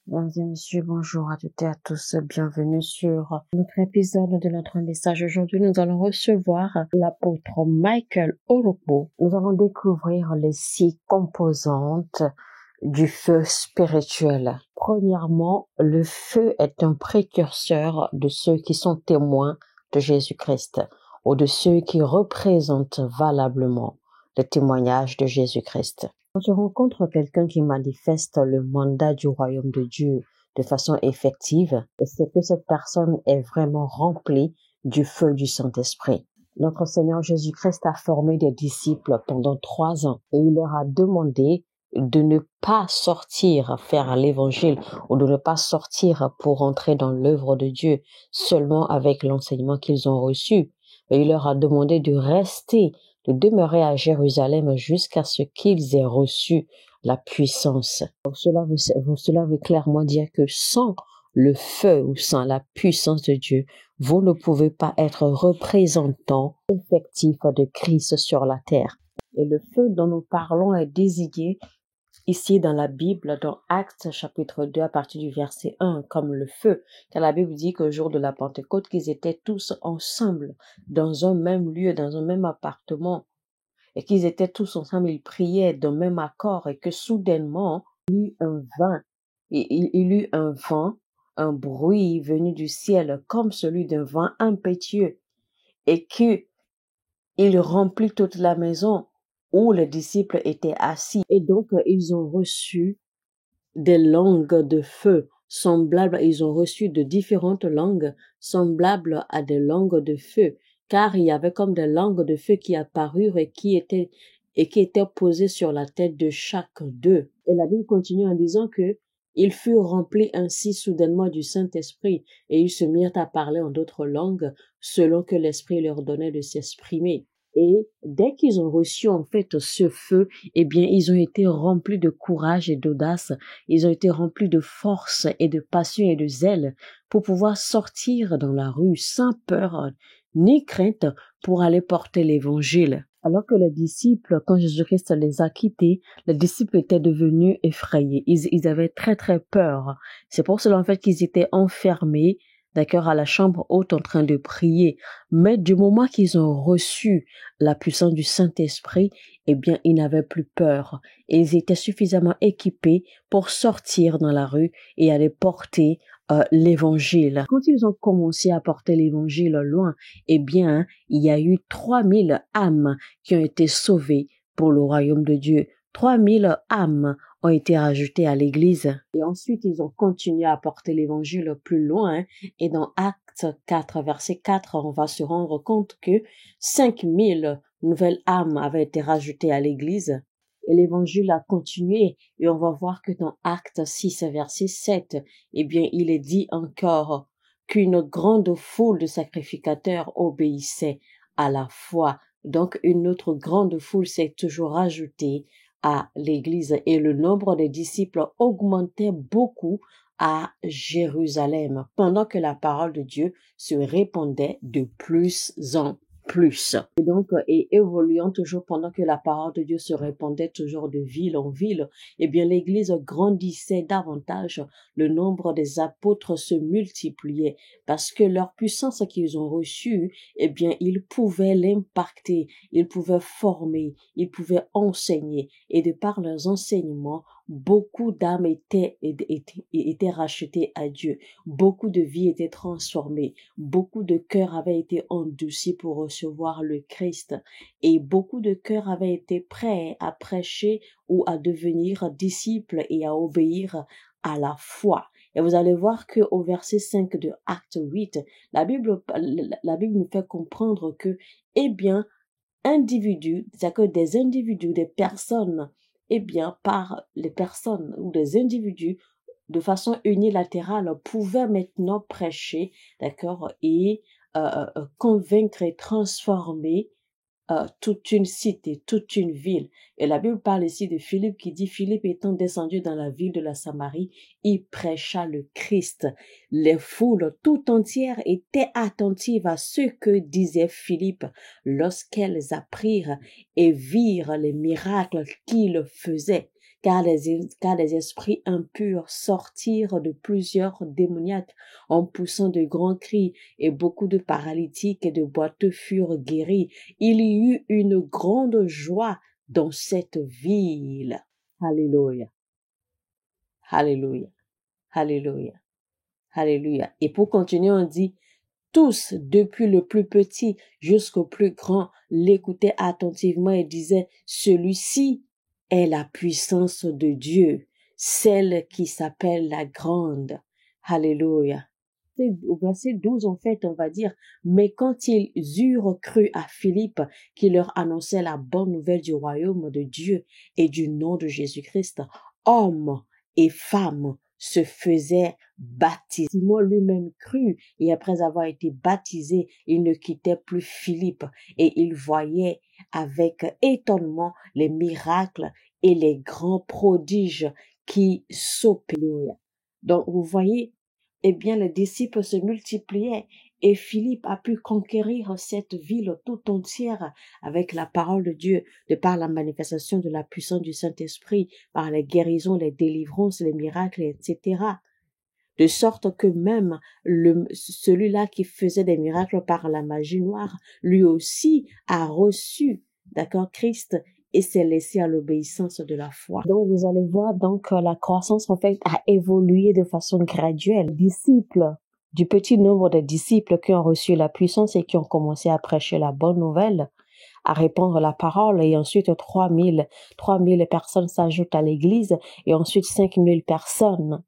Mesdames et messieurs, bonjour à toutes et à tous. Bienvenue sur notre épisode de notre message. Aujourd'hui, nous allons recevoir l'apôtre Michael Oropo. Nous allons découvrir les 6 composantes du feu spirituel. Premièrement, le feu est un précurseur de ceux qui sont témoins de Jésus-Christ ou de ceux qui représentent valablement le témoignage de Jésus-Christ. Quand je rencontre quelqu'un qui manifeste le mandat du royaume de Dieu de façon effective, c'est que cette personne est vraiment remplie du feu du Saint-Esprit. Notre Seigneur Jésus-Christ a formé des disciples pendant 3 ans et il leur a demandé de ne pas sortir faire l'évangile ou de ne pas sortir pour entrer dans l'œuvre de Dieu seulement avec l'enseignement qu'ils ont reçu. Et il leur a demandé de rester, de demeurer à Jérusalem jusqu'à ce qu'ils aient reçu la puissance. Donc cela veut clairement dire que sans le feu ou sans la puissance de Dieu, vous ne pouvez pas être représentant effectif de Christ sur la terre. Et le feu dont nous parlons est désigné ici dans la Bible, dans Actes chapitre 2 à partir du verset 1, comme le feu, car la Bible dit qu'au jour de la Pentecôte, qu'ils étaient tous ensemble, dans un même lieu, dans un même appartement, et qu'ils étaient tous ensemble, ils priaient d'un même accord, et que soudainement, il eut un vent, un bruit venu du ciel, comme celui d'un vent impétueux, et que il remplit toute la maison où les disciples étaient assis. Et donc, ils ont reçu des langues de feu semblables, ils ont reçu de différentes langues semblables à des langues de feu, car il y avait comme des langues de feu qui apparurent et qui étaient posées sur la tête de chaque d'eux. Et la Bible continue en disant que ils furent remplis ainsi soudainement du Saint-Esprit et ils se mirent à parler en d'autres langues selon que l'Esprit leur donnait de s'exprimer. Et dès qu'ils ont reçu en fait ce feu, eh bien, ils ont été remplis de courage et d'audace. Ils ont été remplis de force et de passion et de zèle pour pouvoir sortir dans la rue sans peur ni crainte pour aller porter l'évangile. Alors que les disciples, quand Jésus-Christ les a quittés, les disciples étaient devenus effrayés. Ils avaient très très peur. C'est pour cela en fait qu'ils étaient enfermés, d'accord, à la chambre haute en train de prier. Mais du moment qu'ils ont reçu la puissance du Saint-Esprit, eh bien, ils n'avaient plus peur. Et ils étaient suffisamment équipés pour sortir dans la rue et aller porter l'évangile. Quand ils ont commencé à porter l'évangile loin, eh bien, il y a eu 3000 âmes qui ont été sauvées pour le royaume de Dieu. 3000 âmes ont été rajoutées à l'église. Et ensuite, ils ont continué à porter l'évangile plus loin. Et dans Actes 4, verset 4, on va se rendre compte que 5000 nouvelles âmes avaient été rajoutées à l'église. Et l'évangile a continué. Et on va voir que dans Actes 6, verset 7, eh bien, il est dit encore qu'une grande foule de sacrificateurs obéissait à la foi. Donc, une autre grande foule s'est toujours ajoutée à l'église et le nombre des disciples augmentait beaucoup à Jérusalem, pendant que la parole de Dieu se répandait de plus en plus. Et donc, et évoluant toujours pendant que la parole de Dieu se répandait toujours de ville en ville, eh bien, l'église grandissait davantage, le nombre des apôtres se multipliait, parce que leur puissance qu'ils ont reçue, eh bien, ils pouvaient l'impacter, ils pouvaient former, ils pouvaient enseigner, et de par leurs enseignements, beaucoup d'âmes étaient rachetées à Dieu, beaucoup de vies étaient transformées, beaucoup de cœurs avaient été endurcis pour recevoir le Christ, et beaucoup de cœurs avaient été prêts à prêcher ou à devenir disciples et à obéir à la foi. Et vous allez voir que au verset 5 de Acte 8, la Bible nous fait comprendre que, eh bien, c'est-à-dire que des individus, des personnes, eh bien, par les personnes ou des individus, de façon unilatérale, pouvaient maintenant prêcher, d'accord, et convaincre et transformer toute une cité, toute une ville. Et la Bible parle ici de Philippe qui dit, Philippe étant descendu dans la ville de la Samarie, il prêcha le Christ. Les foules tout entières étaient attentives à ce que disait Philippe lorsqu'elles apprirent et virent les miracles qu'il faisait. car des esprits impurs sortirent de plusieurs démoniaques en poussant de grands cris, et beaucoup de paralytiques et de boiteux furent guéris. Il y eut une grande joie dans cette ville. Alléluia. Alléluia. Alléluia. Alléluia. Et pour continuer, on dit, tous, depuis le plus petit jusqu'au plus grand, l'écoutaient attentivement et disaient, celui-ci est la puissance de Dieu, celle qui s'appelle la grande. Alléluia. Au verset 12, en fait, on va dire, mais quand ils eurent cru à Philippe, qui leur annonçait la bonne nouvelle du royaume de Dieu et du nom de Jésus-Christ, hommes et femmes se faisaient baptiser. Simon lui-même crut, et après avoir été baptisé, il ne quittait plus Philippe, et il voyait avec étonnement les miracles et les grands prodiges qui s'opéraient. Donc, vous voyez, eh bien, les disciples se multipliaient et Philippe a pu conquérir cette ville tout entière avec la parole de Dieu, de par la manifestation de la puissance du Saint-Esprit, par les guérisons, les délivrances, les miracles, etc. De sorte que même celui-là qui faisait des miracles par la magie noire, lui aussi a reçu, d'accord, Christ, et s'est laissé à l'obéissance de la foi. Donc, vous allez voir, donc, la croissance, en fait, a évolué de façon graduelle. Disciples, du petit nombre de disciples qui ont reçu la puissance et qui ont commencé à prêcher la bonne nouvelle, à répandre la parole, et ensuite 3000 personnes s'ajoutent à l'église, et ensuite 5000 personnes.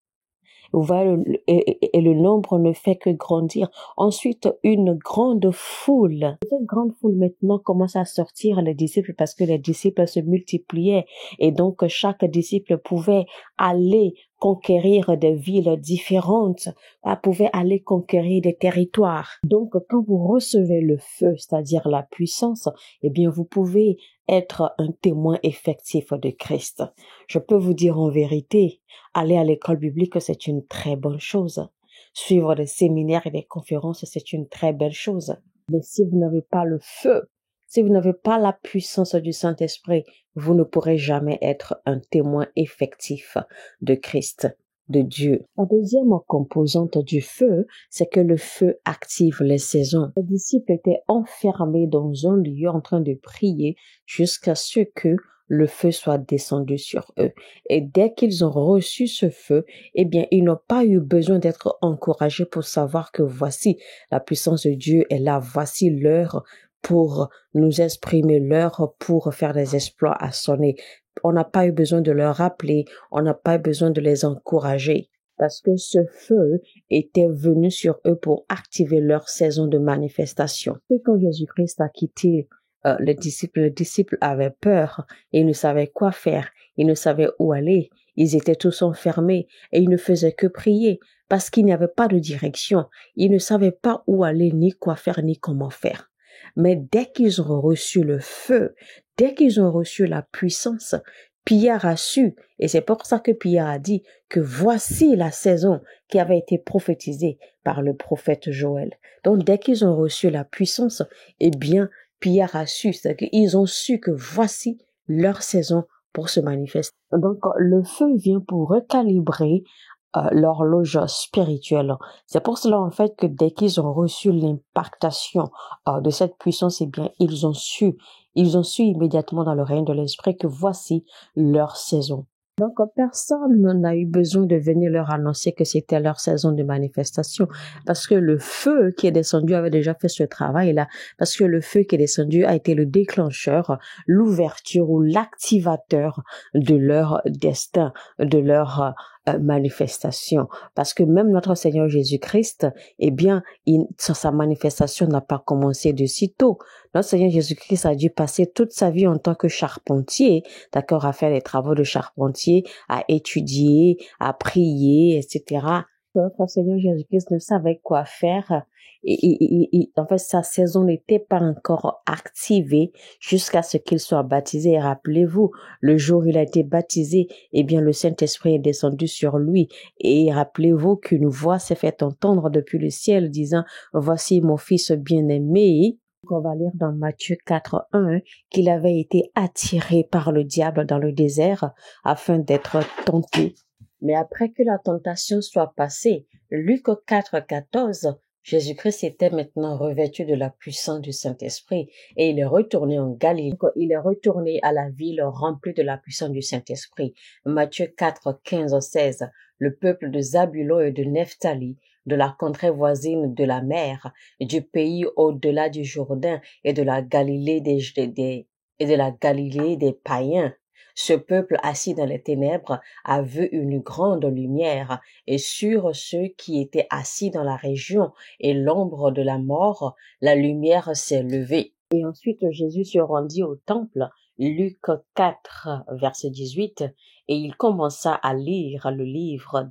Vous voyez, et le nombre ne fait que grandir. Ensuite, une grande foule. Cette grande foule maintenant commence à sortir les disciples parce que les disciples se multipliaient et donc chaque disciple pouvait aller conquérir des villes différentes, pouvait aller conquérir des territoires. Donc, quand vous recevez le feu, c'est-à-dire la puissance, eh bien, vous pouvez être un témoin effectif de Christ. Je peux vous dire en vérité, aller à l'école biblique, c'est une très bonne chose. Suivre des séminaires et des conférences, c'est une très belle chose. Mais si vous n'avez pas le feu, si vous n'avez pas la puissance du Saint-Esprit, vous ne pourrez jamais être un témoin effectif de Christ, de Dieu. La deuxième composante du feu, c'est que le feu active les saisons. Les disciples étaient enfermés dans un lieu en train de prier jusqu'à ce que le feu soit descendu sur eux. Et dès qu'ils ont reçu ce feu, eh bien, ils n'ont pas eu besoin d'être encouragés pour savoir que voici, la puissance de Dieu est là, voici l'heure pour nous exprimer, l'heure pour faire des exploits à sonner. On n'a pas eu besoin de leur rappeler, on n'a pas eu besoin de les encourager. Parce que ce feu était venu sur eux pour activer leur saison de manifestation. Et quand Jésus-Christ a quitté les disciples avaient peur, et ils ne savaient quoi faire, ils ne savaient où aller, ils étaient tous enfermés et ils ne faisaient que prier parce qu'il n'y avait pas de direction, ils ne savaient pas où aller, ni quoi faire, ni comment faire. Mais dès qu'ils ont reçu le feu, dès qu'ils ont reçu la puissance, Pierre a su, et c'est pour ça que Pierre a dit que voici la saison qui avait été prophétisée par le prophète Joël. Donc dès qu'ils ont reçu la puissance, eh bien, Pierre a su, c'est-à-dire qu'ils ont su que voici leur saison pour se manifester. Donc, le feu vient pour recalibrer l'horloge spirituelle. C'est pour cela, en fait, que dès qu'ils ont reçu l'impactation de cette puissance, eh bien, ils ont su immédiatement dans le règne de l'esprit que voici leur saison. Donc, personne n'a eu besoin de venir leur annoncer que c'était leur saison de manifestation parce que le feu qui est descendu avait déjà fait ce travail-là, parce que le feu qui est descendu a été le déclencheur, l'ouverture ou l'activateur de leur destin, de leur manifestation. Parce que même notre Seigneur Jésus-Christ, eh bien, sa manifestation n'a pas commencé de sitôt. Notre Seigneur Jésus-Christ a dû passer toute sa vie en tant que charpentier, d'accord, à faire les travaux de charpentier, à étudier, à prier, etc. Notre Seigneur Jésus-Christ ne savait quoi faire. Et en fait, sa saison n'était pas encore activée jusqu'à ce qu'il soit baptisé. Et rappelez-vous, le jour où il a été baptisé, eh bien, le Saint-Esprit est descendu sur lui. Et rappelez-vous qu'une voix s'est fait entendre depuis le ciel disant, voici mon fils bien-aimé. On va lire dans Matthieu 4:1 qu'il avait été attiré par le diable dans le désert afin d'être tenté. Mais après que la tentation soit passée, Luc 4:14, Jésus-Christ était maintenant revêtu de la puissance du Saint-Esprit et il est retourné en Galilée. Il est retourné à la ville remplie de la puissance du Saint-Esprit. Matthieu 4:15-16, le peuple de Zabulon et de Nephtali, de la contrée voisine de la mer, du pays au-delà du Jourdain et de la Galilée des païens. Ce peuple assis dans les ténèbres a vu une grande lumière, et sur ceux qui étaient assis dans la région et l'ombre de la mort, la lumière s'est levée. Et ensuite Jésus se rendit au temple, Luc 4, verset 18, et il commença à lire le livre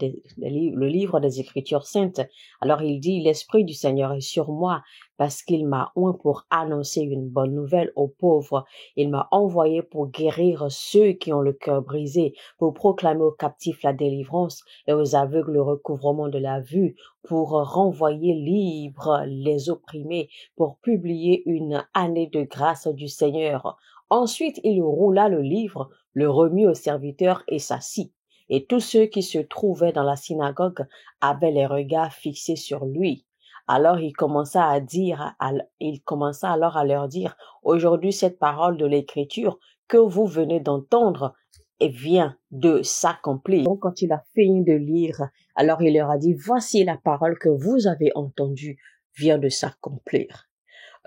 des Écritures saintes. Alors il dit, l'Esprit du Seigneur est sur moi, parce qu'il m'a oint pour annoncer une bonne nouvelle aux pauvres. Il m'a envoyé pour guérir ceux qui ont le cœur brisé, pour proclamer aux captifs la délivrance et aux aveugles le recouvrement de la vue, pour renvoyer libres les opprimés, pour publier une année de grâce du Seigneur. Ensuite, il roula le livre, le remit au serviteur et s'assit. Et tous ceux qui se trouvaient dans la synagogue avaient les regards fixés sur lui. Alors il commença alors à leur dire, aujourd'hui cette parole de l'Écriture que vous venez d'entendre vient de s'accomplir. Donc quand il a fini de lire, alors il leur a dit, voici la parole que vous avez entendue vient de s'accomplir.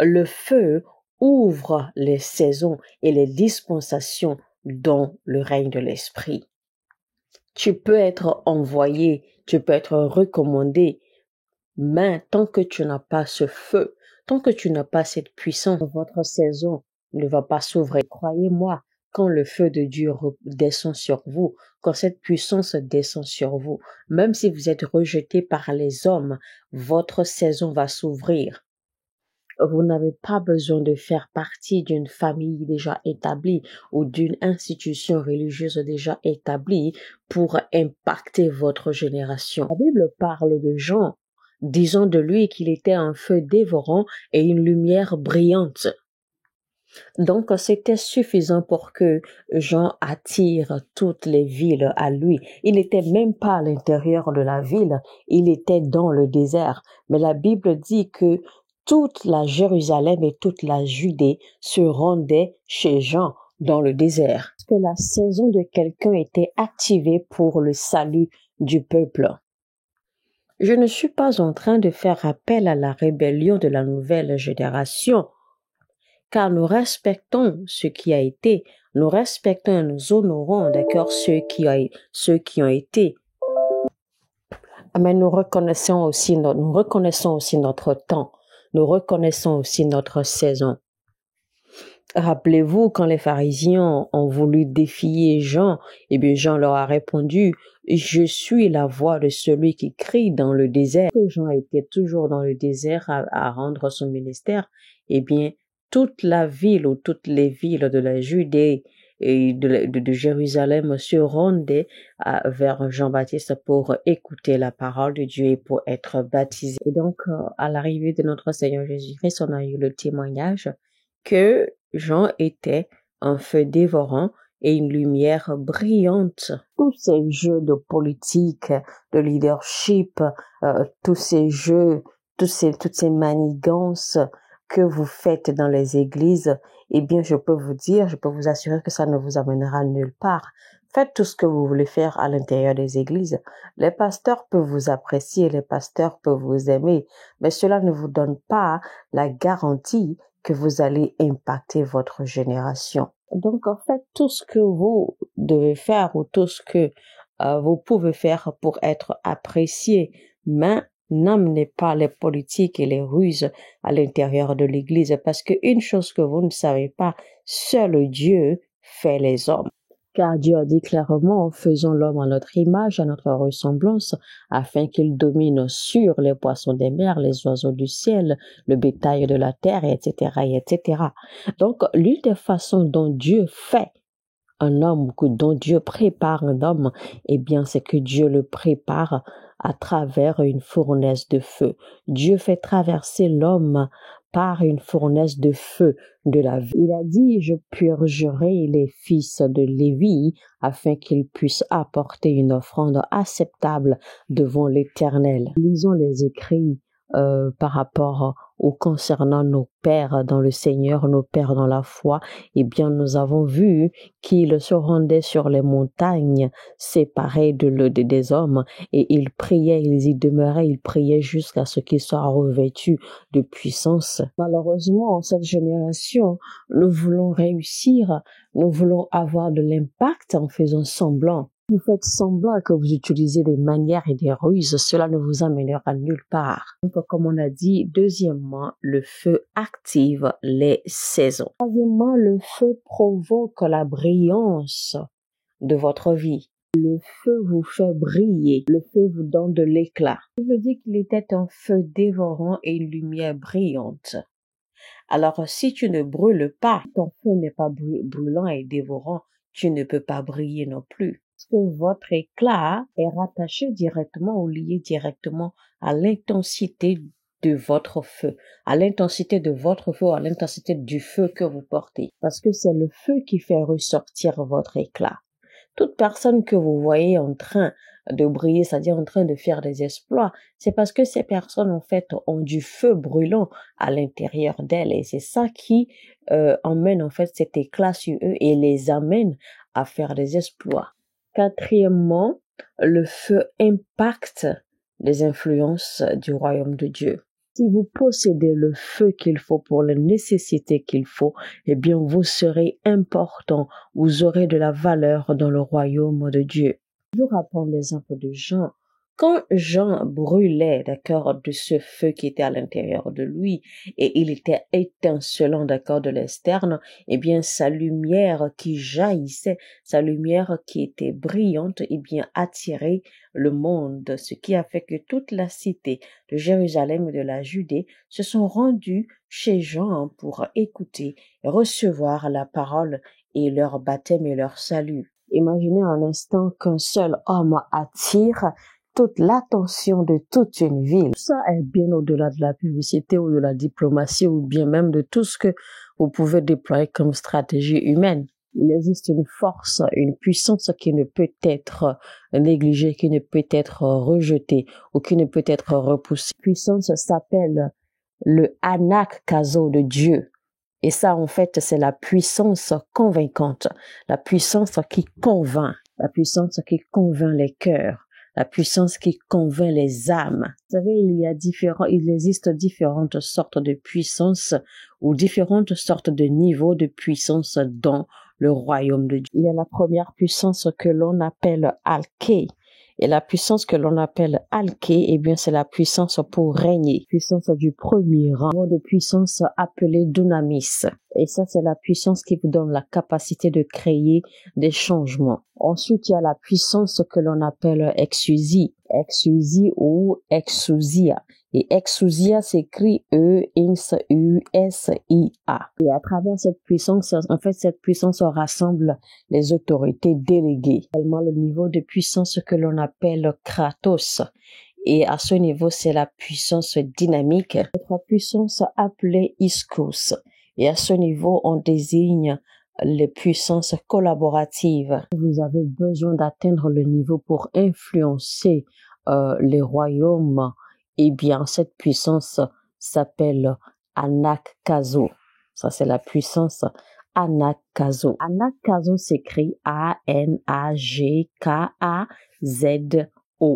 Le feu ouvre les saisons et les dispensations dans le règne de l'Esprit. Tu peux être envoyé, tu peux être recommandé, mais tant que tu n'as pas ce feu, tant que tu n'as pas cette puissance, votre saison ne va pas s'ouvrir. Croyez-moi, quand le feu de Dieu descend sur vous, quand cette puissance descend sur vous, même si vous êtes rejeté par les hommes, votre saison va s'ouvrir. Vous n'avez pas besoin de faire partie d'une famille déjà établie ou d'une institution religieuse déjà établie pour impacter votre génération. La Bible parle de Jean, disant de lui qu'il était un feu dévorant et une lumière brillante. Donc, c'était suffisant pour que Jean attire toutes les villes à lui. Il n'était même pas à l'intérieur de la ville, il était dans le désert. Mais la Bible dit que toute la Jérusalem et toute la Judée se rendaient chez Jean dans le désert. Parce que la saison de quelqu'un était activée pour le salut du peuple. Je ne suis pas en train de faire appel à la rébellion de la nouvelle génération, car nous respectons ce qui a été, nous respectons et nous honorons, d'accord, ceux qui ont été. Mais nous reconnaissons aussi notre temps, nous reconnaissons aussi notre saison. Rappelez-vous, quand les pharisiens ont voulu défier Jean, eh bien Jean leur a répondu, je suis la voix de celui qui crie dans le désert. Jean était toujours dans le désert à rendre son ministère, eh bien, toute la ville ou toutes les villes de la Judée et de Jérusalem se rendaient vers Jean-Baptiste pour écouter la parole de Dieu et pour être baptisés. Et donc, à l'arrivée de notre Seigneur Jésus-Christ, on a eu le témoignage que Jean était un feu dévorant et une lumière brillante. Tous ces jeux de politique, de leadership, tous ces jeux, toutes ces manigances que vous faites dans les églises, eh bien, je peux vous assurer que ça ne vous amènera nulle part. Faites tout ce que vous voulez faire à l'intérieur des églises. Les pasteurs peuvent vous apprécier, les pasteurs peuvent vous aimer, mais cela ne vous donne pas la garantie que vous allez impacter votre génération. Donc, en fait, tout ce que vous devez faire ou tout ce que vous pouvez faire pour être apprécié, mais n'amenez pas les politiques et les ruses à l'intérieur de l'Église, parce qu'une chose que vous ne savez pas, seul Dieu fait les hommes. Car Dieu a dit clairement, faisons l'homme à notre image, à notre ressemblance, afin qu'il domine sur les poissons des mers, les oiseaux du ciel, le bétail de la terre, etc., etc. Donc, l'une des façons dont Dieu fait un homme, ou dont Dieu prépare un homme, eh bien, c'est que Dieu le prépare à travers une fournaise de feu. Dieu fait traverser l'homme part une fournaise de feu de la vie. Il a dit, je purgerai les fils de Lévi afin qu'ils puissent apporter une offrande acceptable devant l'Éternel. Lisons les écrits par rapport ou concernant nos pères dans le Seigneur, nos pères dans la foi. Eh bien, nous avons vu qu'ils se rendaient sur les montagnes séparées des hommes et ils priaient, ils y demeuraient, ils priaient jusqu'à ce qu'ils soient revêtus de puissance. Malheureusement, en cette génération, nous voulons réussir, nous voulons avoir de l'impact en faisant semblant. Vous faites semblant que vous utilisez des manières et des ruses, cela ne vous amènera nulle part. Donc, comme on a dit, deuxièmement, le feu active les saisons. Troisièmement, le feu provoque la brillance de votre vie. Le feu vous fait briller, le feu vous donne de l'éclat. Je veux dire qu'il était un feu dévorant et une lumière brillante. Alors, si tu ne brûles pas, ton feu n'est pas brûlant et dévorant, tu ne peux pas briller non plus. Parce que votre éclat est rattaché directement ou lié directement à l'intensité de votre feu, à l'intensité de votre feu, à l'intensité du feu que vous portez. Parce que c'est le feu qui fait ressortir votre éclat. Toute personne que vous voyez en train de briller, c'est-à-dire en train de faire des exploits, c'est parce que ces personnes, en fait, ont du feu brûlant à l'intérieur d'elles. Et c'est ça qui emmène, en fait, cet éclat sur eux et les amène à faire des exploits. Quatrièmement, le feu impacte les influences du royaume de Dieu. Si vous possédez le feu qu'il faut pour les nécessités qu'il faut, eh bien, vous serez important, vous aurez de la valeur dans le royaume de Dieu. Je vous rapporte l'exemple de Jean. Quand Jean brûlait, d'accord, de ce feu qui était à l'intérieur de lui, et il était étincelant, d'accord, de l'externe, eh bien, sa lumière qui jaillissait, sa lumière qui était brillante, eh bien, attirait le monde, ce qui a fait que toute la cité de Jérusalem et de la Judée se sont rendus chez Jean pour écouter et recevoir la parole et leur baptême et leur salut. Imaginez un instant qu'un seul homme attire toute l'attention de toute une ville. Ça est bien au-delà de la publicité ou de la diplomatie ou bien même de tout ce que vous pouvez déployer comme stratégie humaine. Il existe une force, une puissance qui ne peut être négligée, qui ne peut être rejetée ou qui ne peut être repoussée. Cette puissance s'appelle le Anakazo de Dieu. Et ça, en fait, c'est la puissance convaincante, la puissance qui convainc, la puissance qui convainc les cœurs, la puissance qui convainc les âmes. Vous savez, il existe différentes sortes de puissances ou différentes sortes de niveaux de puissance dans le royaume de Dieu. Il y a la première puissance que l'on appelle Alké. Et la puissance que l'on appelle Alké, eh bien, c'est la puissance pour régner. Puissance du premier rang de puissance appelée Dunamis. Et ça, c'est la puissance qui vous donne la capacité de créer des changements. Ensuite, il y a la puissance que l'on appelle Exousia. Exousia ou Exousia. Et Exousia s'écrit E-X-U-S-I-A. Et à travers cette puissance, en fait, cette puissance rassemble les autorités déléguées. Également le niveau de puissance que l'on appelle Kratos. Et à ce niveau, c'est la puissance dynamique. Notre puissance appelée Iskos. Et à ce niveau, on désigne les puissances collaboratives. Vous avez besoin d'atteindre le niveau pour influencer les royaumes. Eh bien, cette puissance s'appelle Anakazo. Ça, c'est la puissance Anakazo. Anakazo s'écrit A-N-A-G-K-A-Z-O.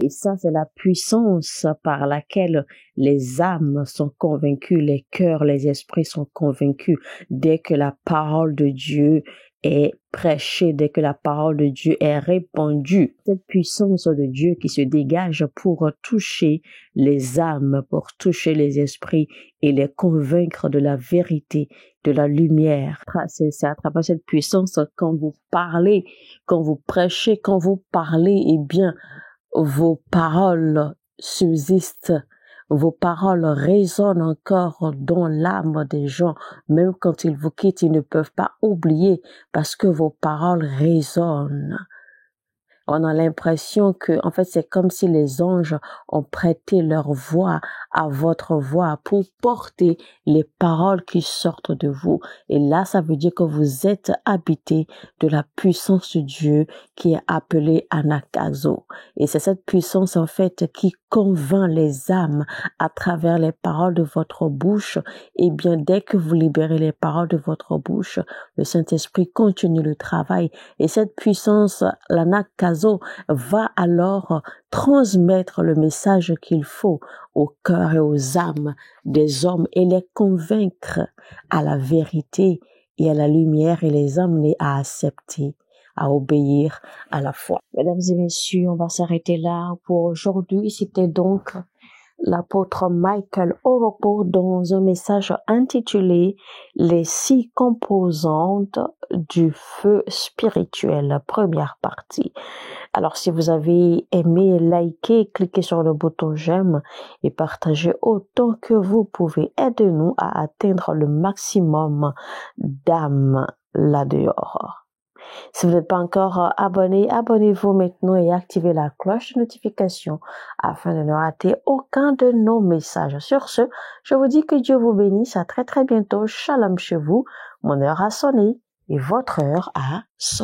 Et ça, c'est la puissance par laquelle les âmes sont convaincues, les cœurs, les esprits sont convaincus dès que la parole de Dieu est prêchée, dès que la parole de Dieu est répandue. Cette puissance de Dieu qui se dégage pour toucher les âmes, pour toucher les esprits et les convaincre de la vérité, de la lumière. C'est à travers cette puissance quand vous parlez, quand vous prêchez, quand vous parlez, eh bien, vos paroles subsistent. Vos paroles résonnent encore dans l'âme des gens. Même quand ils vous quittent, ils ne peuvent pas oublier parce que vos paroles résonnent. On a l'impression que, en fait, c'est comme si les anges ont prêté leur voix à votre voix pour porter les paroles qui sortent de vous. Et là, ça veut dire que vous êtes habité de la puissance de Dieu qui est appelée Anakazo. Et c'est cette puissance, en fait, qui convainc les âmes à travers les paroles de votre bouche. Et bien, dès que vous libérez les paroles de votre bouche, le Saint-Esprit continue le travail. Et cette puissance, l'Anakazo, va alors transmettre le message qu'il faut au cœur et aux âmes des hommes et les convaincre à la vérité et à la lumière et les amener à accepter, à obéir à la foi. Mesdames et messieurs, on va s'arrêter là pour aujourd'hui. C'était donc l'apôtre Michael Oropo dans un message intitulé « Les 6 composantes du feu spirituel », première partie. Alors, si vous avez aimé, likez, cliquez sur le bouton j'aime et partagez autant que vous pouvez. Aidez-nous à atteindre le maximum d'âmes là-dehors. Si vous n'êtes pas encore abonné, abonnez-vous maintenant et activez la cloche de notification afin de ne rater aucun de nos messages. Sur ce, je vous dis que Dieu vous bénisse. À très très bientôt. Shalom chez vous. Mon heure a sonné et votre heure a sonné.